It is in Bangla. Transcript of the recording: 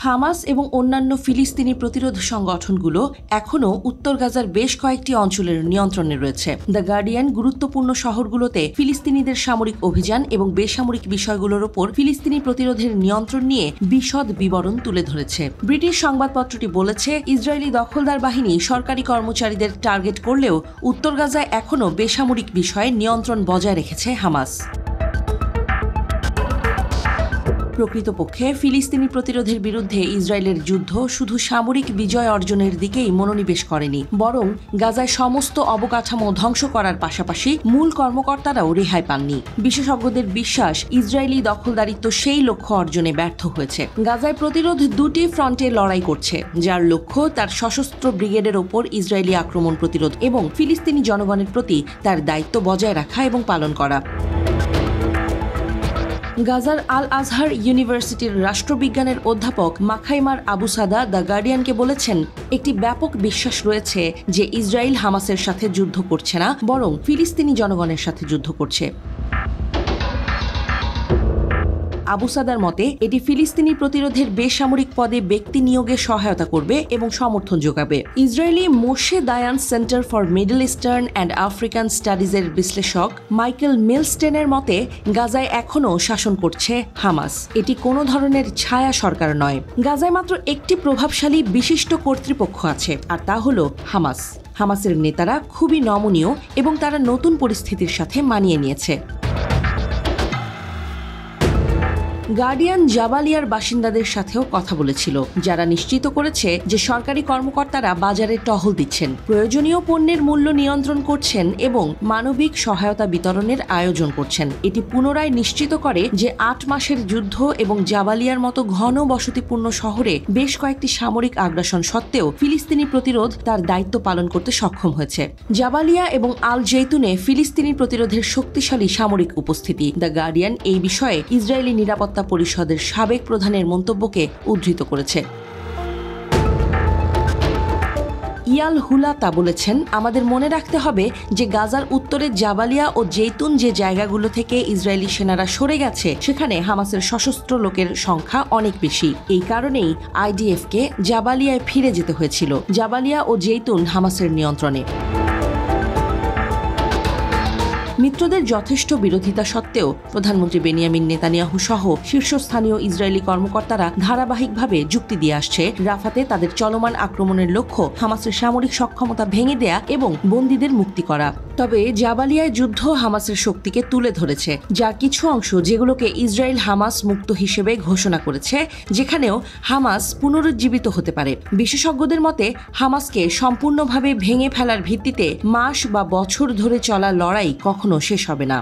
হামাস এবং অন্যান্য ফিলিস্তিনি প্রতিরোধ সংগঠনগুলো এখনও উত্তর গাজার বেশ কয়েকটি অঞ্চলের নিয়ন্ত্রণে রয়েছে। দ্য গার্ডিয়ান গুরুত্বপূর্ণ শহরগুলোতে ফিলিস্তিনিদের সামরিক অভিযান এবং বেসামরিক বিষয়গুলোর ওপর ফিলিস্তিনি প্রতিরোধের নিয়ন্ত্রণ নিয়ে বিশদ বিবরণ তুলে ধরেছে। ব্রিটিশ সংবাদপত্রটি বলেছে, ইসরায়েলি দখলদার বাহিনী সরকারি কর্মচারীদের টার্গেট করলেও উত্তর গাজায় এখনও বেসামরিক বিষয়ে নিয়ন্ত্রণ বজায় রেখেছে হামাস। প্রকৃতপক্ষে ফিলিস্তিনি প্রতিরোধের বিরুদ্ধে ইসরায়েলের যুদ্ধ শুধু সামরিক বিজয় অর্জনের দিকেই মনোনিবেশ করেনি, বরং গাজায় সমস্ত অবকাঠামো ধ্বংস করার পাশাপাশি মূল কর্মকর্তারাও রেহাই পাননি। বিশেষজ্ঞদের বিশ্বাস, ইসরায়েলি দখলদারিত্ব সেই লক্ষ্য অর্জনে ব্যর্থ হয়েছে। গাজায় প্রতিরোধ দুটি ফ্রন্টে লড়াই করছে, যার লক্ষ্য তার সশস্ত্র ব্রিগেডের ওপর ইসরায়েলি আক্রমণ প্রতিরোধ এবং ফিলিস্তিনি জনগণের প্রতি তার দায়িত্ব বজায় রাখা এবং পালন করা। গাজার আল আজহার ইউনিভার্সিটির রাষ্ট্রবিজ্ঞানের অধ্যাপক মাখাইমার আবু সাদা দ্য গার্ডিয়ানকে বলেছেন, একটি ব্যাপক বিশ্বাস রয়েছে যে ইসরায়েল হামাসের সাথে যুদ্ধ করছে না, বরং ফিলিস্তিনি জনগণের সাথে যুদ্ধ করছে। আবু সাদার মতে, এটি ফিলিস্তিনি প্রতিরোধের বেসামরিক পদে ব্যক্তি নিয়োগে সহায়তা করবে এবং সমর্থন যোগাবে। Israeli Moshe Dayan Center for Middle Eastern and African স্টাডিজের বিশ্লেষক মাইকেল মিলস্টেনের মতে, গাজায় এখনও শাসন করছে হামাস। এটি কোনো ধরনের ছায়া সরকার নয়। গাজায় মাত্র একটি প্রভাবশালী বিশিষ্ট কর্তৃপক্ষ আছে, আর তা হলো হামাস। হামাসের নেতারা খুবই নমনীয় এবং তারা নতুন পরিস্থিতির সাথে মানিয়ে নিয়েছে। গার্ডিয়ান জাবালিয়ার বাসিন্দাদের সাথেও কথা বলেছিল, যারা নিশ্চিত করেছে যে সরকারি কর্মকর্তারা বাজারে টহল দিচ্ছেন, প্রয়োজনীয় পণ্যের মূল্য নিয়ন্ত্রণ করছেন এবং মানবিক সহায়তা বিতরণের আয়োজন করছেন। এটি পুনরায় নিশ্চিত করে যে ৮ মাসের যুদ্ধ এবং জাবালিয়ার মতো ঘন বসতিপূর্ণ শহরে বেশ কয়েকটি সামরিক আগ্রাসন সত্ত্বেও ফিলিস্তিনি প্রতিরোধ তার দায়িত্ব পালন করতে সক্ষম হয়েছে। জাবালিয়া এবং আল জেইতুনে ফিলিস্তিনি প্রতিরোধের শক্তিশালী সামরিক উপস্থিতি। দ্য গার্ডিয়ান এই বিষয়ে ইসরায়েলি নিরাপত্তা পরিষদের সাবেক প্রধানের মন্তব্যকে উদ্ধৃত করেছে। ইয়াল হুলা তা বলেছেন, আমাদের মনে রাখতে হবে যে গাজার উত্তরে জাবালিয়া ও জেইতুন যে জায়গাগুলো থেকে ইসরায়েলি সেনারা সরে গেছে, সেখানে হামাসের সশস্ত্র লোকের সংখ্যা অনেক বেশি। এই কারণেই আইডিএফকে জাবালিয়ায় ফিরে যেতে হয়েছিল। জাবালিয়া ও জেইতুন হামাসের নিয়ন্ত্রণে। মিত্রদের যথেষ্ট বিরোধিতা সত্ত্বেও প্রধানমন্ত্রী বেনিয়ামিন নেতানিয়াহু সহ শীর্ষস্থানীয় ইসরায়েলি কর্মকর্তারা ধারাবাহিকভাবে যুক্তি দিয়ে আসছে, রাফাতে তাদের চলমান আক্রমণের লক্ষ্য হামাসের সামরিক সক্ষমতা ভেঙে দেয়া এবং বন্দীদের মুক্তি করা। তবে জাবালিয়ায় যুদ্ধ হামাসের শক্তিকে তুলে ধরেছে, যার কিছু অংশ যেগুলোকে ইসরায়েল হামাস মুক্ত হিসেবে ঘোষণা করেছে, যেখানেও হামাস পুনরুজ্জীবিত হতে পারে। বিশেষজ্ঞদের মতে, হামাসকে সম্পূর্ণভাবে ভেঙে ফেলার ভিত্তিতে মাস বা বছর ধরে চলা লড়াই কখনো শেষ হবে না।